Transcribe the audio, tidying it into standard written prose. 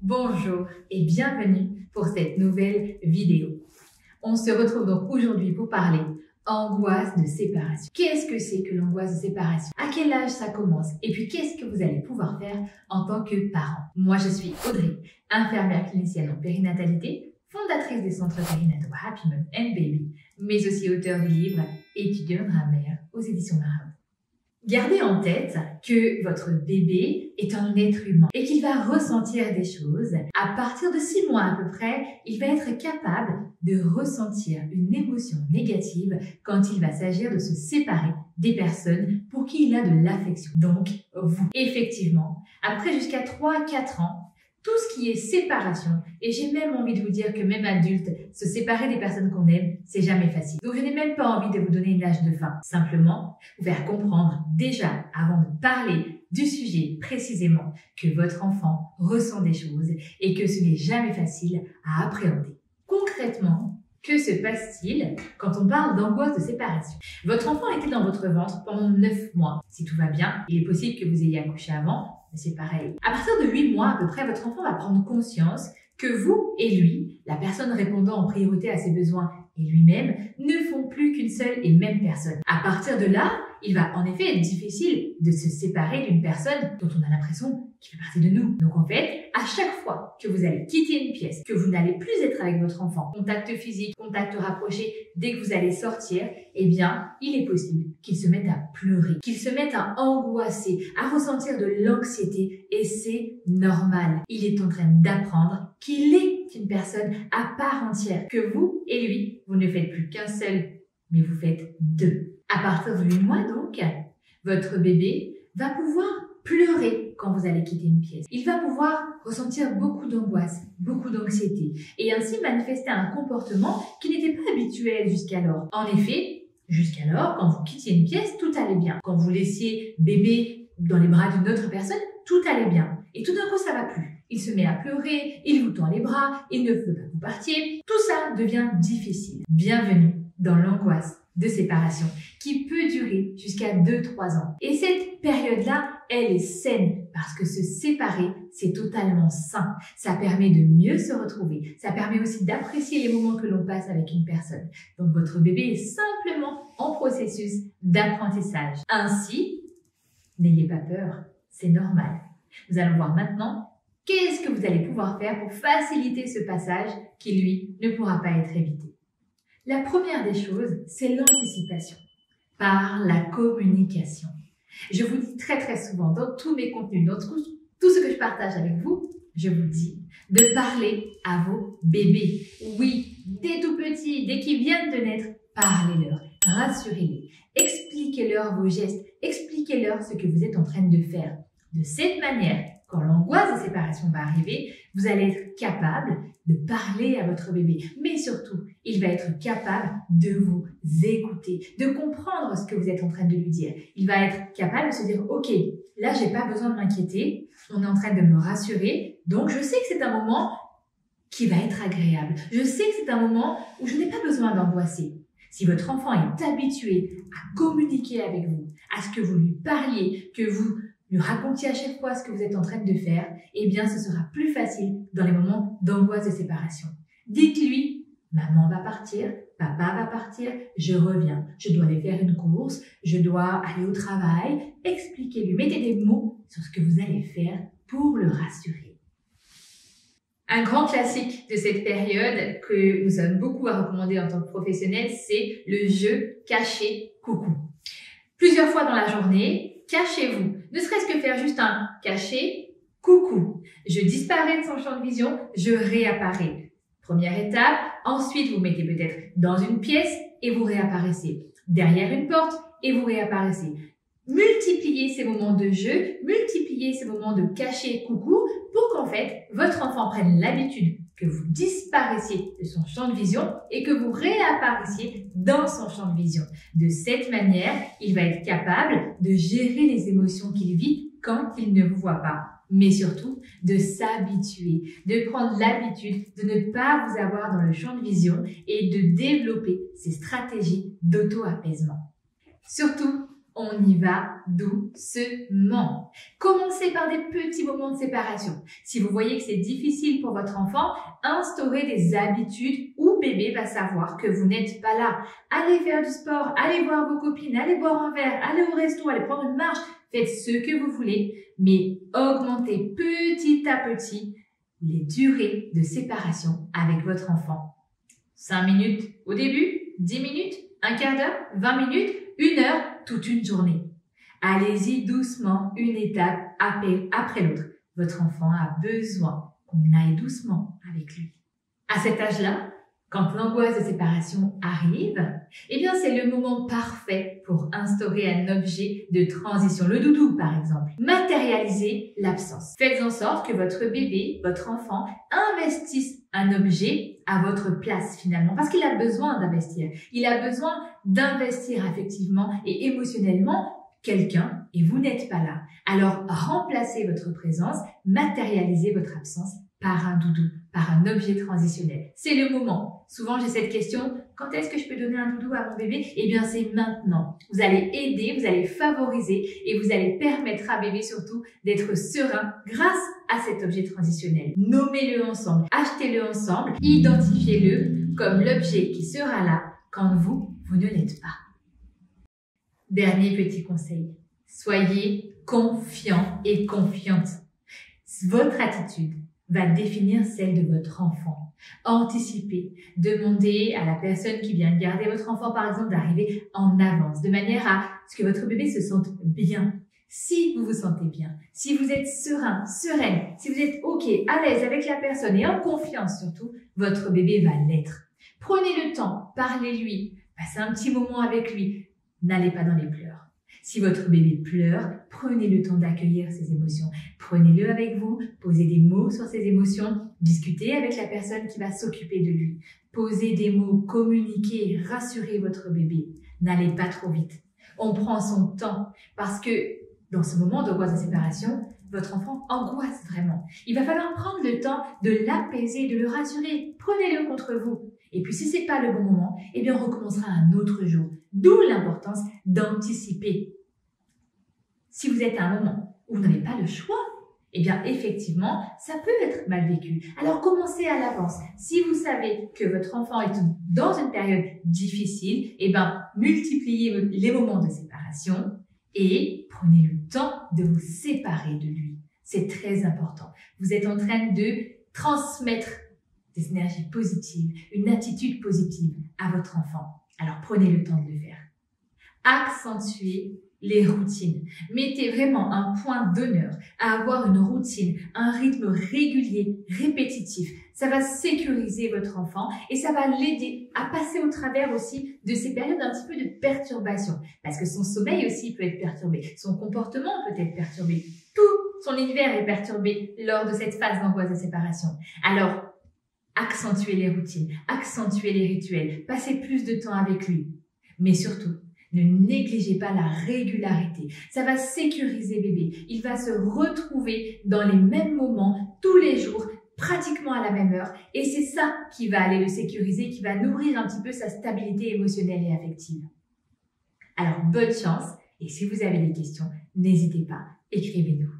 Bonjour et bienvenue pour cette nouvelle vidéo. On se retrouve donc aujourd'hui pour parler angoisse de séparation. Qu'est-ce que c'est que l'angoisse de séparation? À quel âge ça commence? Et puis qu'est-ce que vous allez pouvoir faire en tant que parent? Moi je suis Audrey, infirmière clinicienne en périnatalité, fondatrice des centres périnataux Happy Mom and Baby, mais aussi auteure du livre Étudier en grammaire aux éditions Marin. Gardez en tête que votre bébé est un être humain et qu'il va ressentir des choses. À partir de 6 mois à peu près, il va être capable de ressentir une émotion négative quand il va s'agir de se séparer des personnes pour qui il a de l'affection. Donc, vous. Effectivement, après jusqu'à 3-4 ans, tout ce qui est séparation, et j'ai même envie de vous dire que même adulte, se séparer des personnes qu'on aime, c'est jamais facile. Donc je n'ai même pas envie de vous donner une âge de fin. Simplement, vous faire comprendre déjà, avant de parler du sujet précisément, que votre enfant ressent des choses et que ce n'est jamais facile à appréhender. Concrètement, que se passe-t-il quand on parle d'angoisse de séparation? Votre enfant était dans votre ventre pendant 9 mois. Si tout va bien, il est possible que vous ayez accouché avant, mais c'est pareil. À partir de 8 mois à peu près, votre enfant va prendre conscience que vous et lui, la personne répondant en priorité à ses besoins et lui-même, ne font plus qu'une seule et même personne. À partir de là, il va en effet être difficile de se séparer d'une personne dont on a l'impression qu'il fait partie de nous. Donc en fait, à chaque fois que vous allez quitter une pièce, que vous n'allez plus être avec votre enfant, contact physique, contact rapproché, dès que vous allez sortir, eh bien, il est possible qu'il se mette à pleurer, qu'il se mette à angoisser, à ressentir de l'anxiété et c'est normal. Il est en train d'apprendre qu'il est une personne à part entière, que vous et lui, vous ne faites plus qu'un seul, mais vous faites deux. À partir de 8 mois donc, votre bébé va pouvoir pleurer quand vous allez quitter une pièce. Il va pouvoir ressentir beaucoup d'angoisse, beaucoup d'anxiété et ainsi manifester un comportement qui n'était pas habituel jusqu'alors. En effet, jusqu'alors, quand vous quittiez une pièce, tout allait bien. Quand vous laissiez bébé dans les bras d'une autre personne, tout allait bien. Et tout d'un coup, ça va plus. Il se met à pleurer, il vous tend les bras, il ne veut pas que vous partiez. Tout ça devient difficile. Bienvenue dans l'angoisse de séparation qui peut durer jusqu'à 2-3 ans. Et cette période-là, elle est saine parce que se séparer, c'est totalement sain. Ça permet de mieux se retrouver. Ça permet aussi d'apprécier les moments que l'on passe avec une personne. Donc votre bébé est simplement en processus d'apprentissage. Ainsi, n'ayez pas peur, c'est normal. Nous allons voir maintenant qu'est-ce que vous allez pouvoir faire pour faciliter ce passage qui, lui, ne pourra pas être évité. La première des choses, c'est l'anticipation par la communication. Je vous dis très souvent dans tous mes contenus, dans tout ce que je partage avec vous, je vous dis de parler à vos bébés. Oui, dès tout petits, dès qu'ils viennent de naître, parlez-leur, rassurez-les, expliquez-leur vos gestes, expliquez-leur ce que vous êtes en train de faire. De cette manière, quand l'angoisse de séparation va arriver, vous allez être capable de parler à votre bébé. Mais surtout, il va être capable de vous écouter, de comprendre ce que vous êtes en train de lui dire. Il va être capable de se dire « Ok, là, j'ai pas besoin de m'inquiéter. On est en train de me rassurer. Donc, je sais que c'est un moment qui va être agréable. Je sais que c'est un moment où je n'ai pas besoin d'angoisser. » Si votre enfant est habitué à communiquer avec vous, à ce que vous lui parliez, que vous lui racontiez à chaque fois ce que vous êtes en train de faire, eh bien, ce sera plus facile dans les moments d'angoisse de séparation. Dites-lui, maman va partir, papa va partir, je reviens, je dois aller faire une course, je dois aller au travail. Expliquez-lui, mettez des mots sur ce que vous allez faire pour le rassurer. Un grand classique de cette période que nous sommes beaucoup à recommander en tant que professionnels, c'est le jeu caché coucou. Plusieurs fois dans la journée, cachez-vous. Ne serait-ce que faire juste un caché coucou. Je disparais de son champ de vision, je réapparais. Première étape. Ensuite, vous mettez peut-être dans une pièce et vous réapparaissez. Derrière une porte et vous réapparaissez. Multipliez ces moments de jeu, multipliez ces moments de caché coucou pour qu'en fait, votre enfant prenne l'habitude que vous disparaissiez de son champ de vision et que vous réapparaissiez dans son champ de vision. De cette manière, il va être capable de gérer les émotions qu'il vit quand il ne vous voit pas. Mais surtout, de s'habituer, de prendre l'habitude de ne pas vous avoir dans le champ de vision et de développer ces stratégies d'auto-apaisement. Surtout, On y va doucement. Commencez par des petits moments de séparation. Si vous voyez que c'est difficile pour votre enfant, instaurez des habitudes où bébé va savoir que vous n'êtes pas là. Allez faire du sport, allez voir vos copines, allez boire un verre, allez au resto, allez prendre une marche. Faites ce que vous voulez, mais augmentez petit à petit les durées de séparation avec votre enfant. 5 minutes au début, 10 minutes, un quart d'heure, 20 minutes, 1 heure, toute une journée. Allez-y doucement, une étape après l'autre. Votre enfant a besoin qu'on aille doucement avec lui. À cet âge-là, quand l'angoisse de séparation arrive, eh bien c'est le moment parfait pour instaurer un objet de transition, le doudou par exemple. Matérialisez l'absence. Faites en sorte que votre bébé, votre enfant, investisse un objet à votre place finalement, parce qu'il a besoin d'investir. Il a besoin d'investir affectivement et émotionnellement quelqu'un et vous n'êtes pas là. Alors remplacez votre présence, matérialisez votre absence par un doudou, par un objet transitionnel. C'est le moment. Souvent, j'ai cette question, quand est-ce que je peux donner un doudou à mon bébé? Eh bien, c'est maintenant. Vous allez aider, vous allez favoriser et vous allez permettre à bébé surtout d'être serein grâce à cet objet transitionnel. Nommez-le ensemble, achetez-le ensemble, identifiez-le comme l'objet qui sera là quand vous ne l'êtes pas. Dernier petit conseil, soyez confiant et confiante. Votre attitude va définir celle de votre enfant. Anticipez, demandez à la personne qui vient garder votre enfant par exemple d'arriver en avance, de manière à ce que votre bébé se sente bien. Si vous vous sentez bien, si vous êtes serein, sereine, si vous êtes ok, à l'aise avec la personne et en confiance surtout, votre bébé va l'être. Prenez le temps, parlez-lui, passez un petit moment avec lui, n'allez pas dans les pleurs. Si votre bébé pleure, prenez le temps d'accueillir ses émotions. Prenez-le avec vous, posez des mots sur ses émotions, discutez avec la personne qui va s'occuper de lui. Posez des mots, communiquez, rassurez votre bébé. N'allez pas trop vite. On prend son temps parce que dans ce moment d'angoisse de séparation, votre enfant angoisse vraiment. Il va falloir prendre le temps de l'apaiser, de le rassurer. Prenez-le contre vous. Et puis si c'est pas le bon moment, eh bien on recommencera un autre jour. D'où l'importance d'anticiper. Si vous êtes à un moment où vous n'avez pas le choix, eh bien effectivement, ça peut être mal vécu. Alors commencez à l'avance. Si vous savez que votre enfant est dans une période difficile, eh bien multipliez les moments de séparation et prenez le temps de vous séparer de lui. C'est très important. Vous êtes en train de transmettre des énergies positives, une attitude positive à votre enfant. Alors prenez le temps de le faire. Accentuez les routines. Mettez vraiment un point d'honneur à avoir une routine, un rythme régulier, répétitif. Ça va sécuriser votre enfant et ça va l'aider à passer au travers aussi de ces périodes un petit peu de perturbation. Parce que son sommeil aussi peut être perturbé, son comportement peut être perturbé, tout son univers est perturbé lors de cette phase d'angoisse de séparation. Alors, accentuez les routines, accentuez les rituels, passez plus de temps avec lui. Mais surtout, ne négligez pas la régularité. Ça va sécuriser bébé. Il va se retrouver dans les mêmes moments, tous les jours, pratiquement à la même heure. Et c'est ça qui va aller le sécuriser, qui va nourrir un petit peu sa stabilité émotionnelle et affective. Alors, bonne chance. Et si vous avez des questions, n'hésitez pas, écrivez-nous.